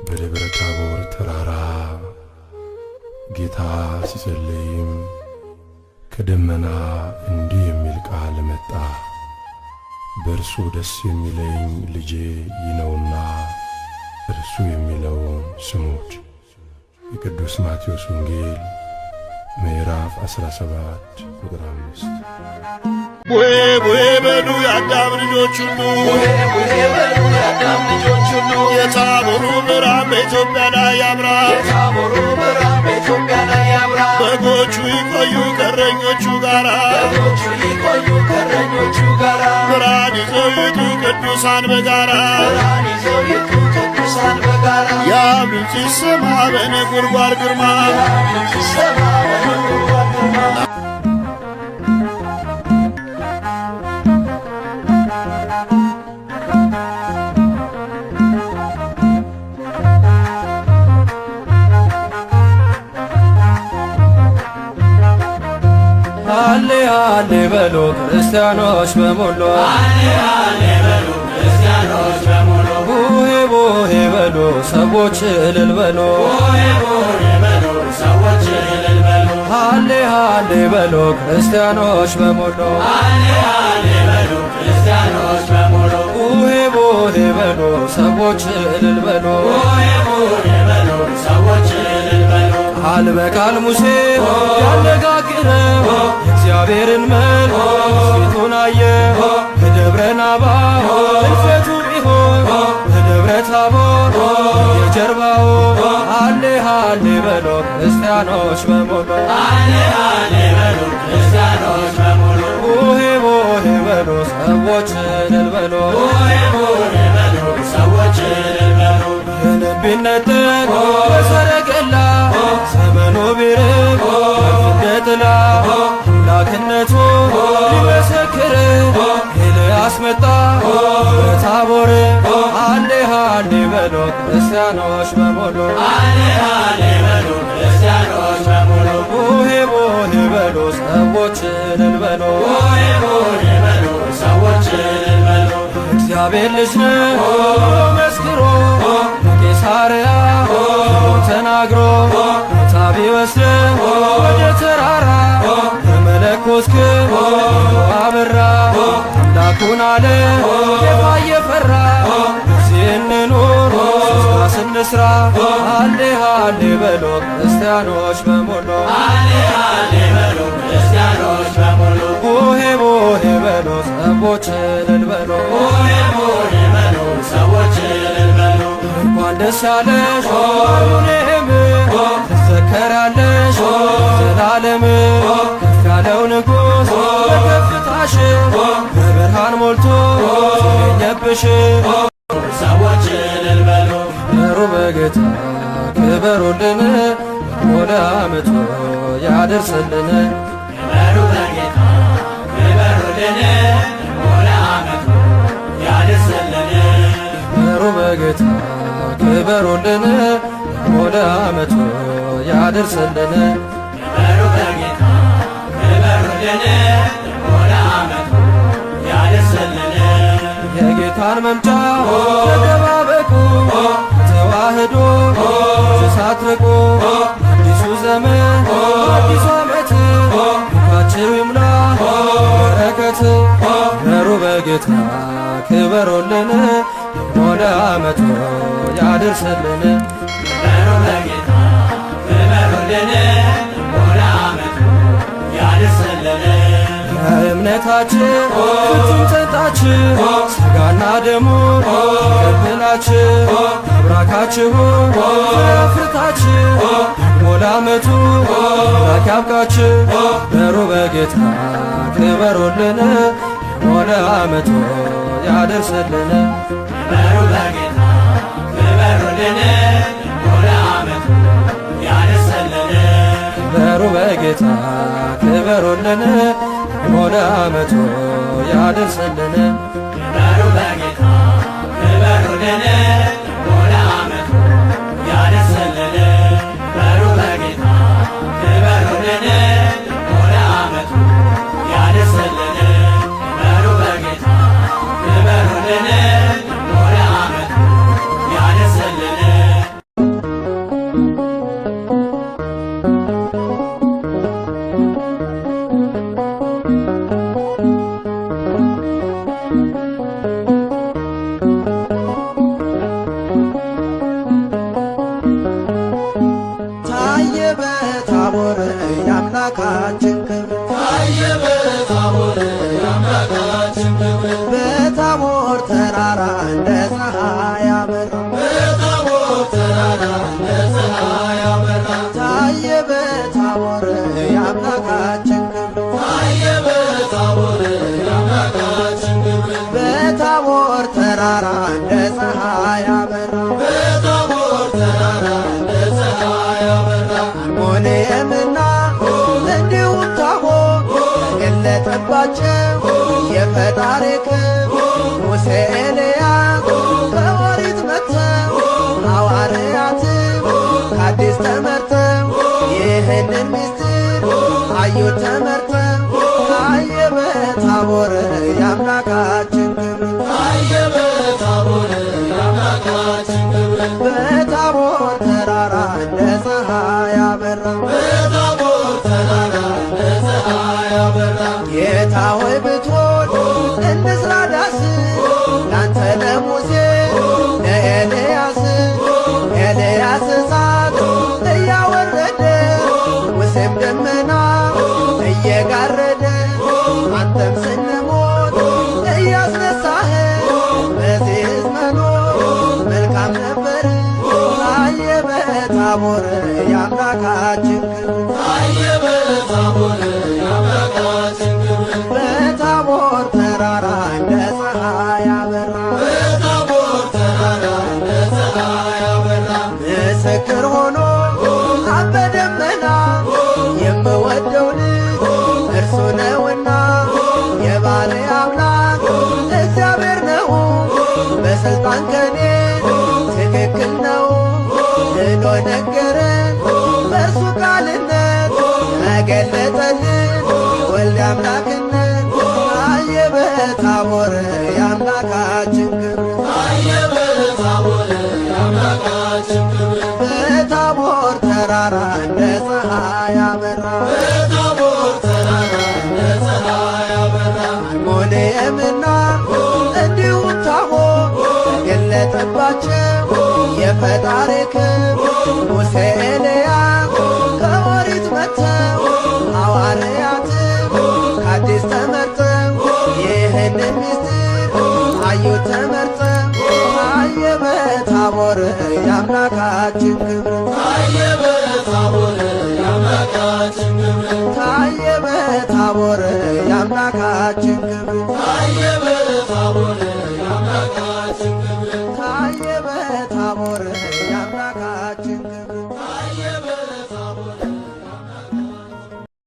በደብረ ታቦር ተራራ ጌታ ሲጸልይም ከደመና እንዲህ የሚል ቃል መጣ። በእርሱ ደስ የሚለኝ ልጄ ይህ ነውና እርሱ የሚለውን ስሙት። የቅዱስ ማቴዎስ ወንጌል ምዕራፍ 17 ቁጥር 5። ቡሄ ቡሄ በሉ የአዳም ልጆች ሁሉ፣ ቡሄ በሉ የአዳም ልጆች ሁሉ፣ የታቦሩ ብርሃን በኢትዮጵያ ላይ ያብራ፣ የታቦሩ ብርሃን በኢትዮጵያ ላይ ያብራ። በጎቹ ይቆዩ ከእረኞቹ ጋራ፣ በጎቹ ይቆዩ ከእረኞቹ ጋራ፣ ብርሃን ይዘው ይውጡ ቅዱሳን በጋራ፣ ብርሃን ይዘው ይውጡ ቅዱሳን በጋራ። የአብ ድምፅ ይሰማ በነጎድጓድ ግርማ፣ ይሰማ በነጎድጓድ ግርማ። ሃሌ ሃሌ በሉ ክርስቲያኖች በሙሉ፣ ሃሌ ሃሌ በሉ ክርስቲያኖች በሙሉ፣ ቡሄ ቡሄ በሉ ሰዎች እልል በሉ፣ ቡሄ ቡሄ በሉ ሰዎች እልል በሉ፣ ሃሌ ሃሌ በሉ ክርስቲያኖች በሙሉ፣ ሃሌ ሃሌ በሉ ክርስቲያኖች በሙሉ፣ ቡሄ ቡሄ በሉ ሰዎች እልል በሉ። ቡሄ ቡሄ በሉ ሰዎች እልል በሉ። ቃል በቃል ሙሴ ያነጋግረው የእግዚአብሔርን መልክ ፊቱን አየ። በደብረ ናባ እልፈቱ ቢሆን በደብረ ታቦር የጀርባው። ሃሌ ሃሌ በሉ ክርስቲያኖች በሙሉ፣ ሃሌ ሃሌ በሉ ክርስቲያኖች በሙሉ፣ ቡሄ ቡሄ በሉ ሰዎች እልል በሉ። ቡሄ ቡሄ በሉ ሰዎች እልል በሉ። የልብ ቢነጠቅ በሰረገላ ዘመኑ ቢርቅ እንደ ጥላ አምላክነቱ ሊመሰክር ኤልያስ መጣ በታቦር። ሃሌ ሃሌ በሉ ክርስቲያኖች በሙሉ፣ ሃሌ ሃሌ በሉ ክርስቲያኖች በሙሉ፣ ቡሄ ቡሄ በሉ ሰዎች እልል በሉ። ቡሄ ቡሄ በሉ ሰዎች እልል በሉ። እግዚአብሔር ልጅ ነው መስክሮ በቂሳርያ ተናግሮ ጌታ ቢወስድ ወደ ተራራ የመለኮት ክብር አበራ። አምላኩን አለ ጌታ እየፈራ እዚህ እንኑር ሥራ ስንስራ። ሃሌ ሃሌ በሉ ክርስቲያኖች በሙሉ፣ ሃሌ ሃሌ በሉ ክርስቲያኖች በሙሉ፣ ቡሄ ቡሄ በሉ ሰዎች እልል በሉ። ቡሄ ቡሄ በሉ ሰዎች እልል በሉ። እንኳን ደስ ያለሽ አሮኔም ትዘከራለሽ ዘላለም። ከፍ ያለው ንጉሥ በከፍታሽ በብርሃን ሞልቶ ተገኘብሽ። ሰዎች እልል በሉ። ክበሩ በጌታ ክበሩልን፣ ወደ ዓመቱ ያደርስልን። ክበሩ በጌታ ክበሩልን፣ ወደ ዓመቱ ያደርስልን። ክበሩ በጌታ ክበሩልን፣ ወደ ዓመቱ ያደርስልን። ክበሩ በጌታ ክበሩልን፣ ወደ ዓመቱ ያደርስልን። የጌታን መምጫ ተጠባበቁ፣ ተዋህዶ ሳትርቁ። አዲሱ ዘመን አዲሱ ዓመት ልባችሁ ይሙላ በረከት። ክበሩ በጌታ ክበሩልን፣ ወደ ዓመቱ ያደርስልን። ክበሩ በጌታ ክበሩልን፣ ወደ ዓመቱ ያደርስልን። እምነታችን ፍጹም ጸንታችሁ ሥጋና ደሙ ተቀብላችሁ አብራካችሁ ፍሬ አፍርታችሁ ደግሞ ለዓመቱ አምላክ ያብቃችሁ። ክበሩ በጌታ ክበሩልን፣ ወደ ዓመቱ ያደርስልን። ክበሩ በጌታ ክበሩልን፣ ወደ ዓመቱ ያደርስልን። ክበሩ በጌታ ክበሩልን፣ ወደ ዓመቱ ያደርስልን። ክበሩ በጌታ ክበሩልን፣ የአምላካችን ክብር በታቦር ተራራ እንደ ፀሐይ አበራ በታቦር ተራራ እንደ ፀሐይ አበራ ጌታ ሆይ ብትወድ እንስራ ዳስ ላንተ ለሙሴ ለኤልያስ ኤልያስ እሳት እያወረደ ሙሴም ደመና እየጋረደ አንተም ስንሞት እያስነሳህ በዚህ መኖር መልካም ነበር። ታየ በታቦር የአምላካችን ክብር ታየ በታቦር የአምላካችን ክብር በታቦር ተራራ እንደ ፀሐይ አበራ በታቦር ተራራ እንደ ፀሐይ አበራ ምስክር ሆኖ አበ ደመና የምወደው ልጅ እርሱ ነውና የባሕርይ አምላክ እግዚአብሔር ነው በሥልጣን ከኔ ትክክል ነው ብሎ ነገረን በእርሱ ቃልነት ተገለጠልን ወልድ አምላክነት ታየ በታቦር የአምላካችን ክብር ታየ በታቦር የአምላካችን ክብር በታቦር ተራራ እንደ ፀሐይ አበራ በታቦር ተራራ እንደ ፀሐይ አበራ አርሞንዔምና እንዲሁም ታቦር ተገለጠባቸው የፈጣሪ ክብር ሙሴ ኤልያስ ከኦሪት መጥተው ሐዋርያትም ከአዲስ ተመርጠው ይህንን ምስጢር አዩት ተመርጠው ታየ በታቦር የአምላካችን ክብር ታየ በታቦር የአምላካችን ክብር ታየ በታቦር የአምላካችን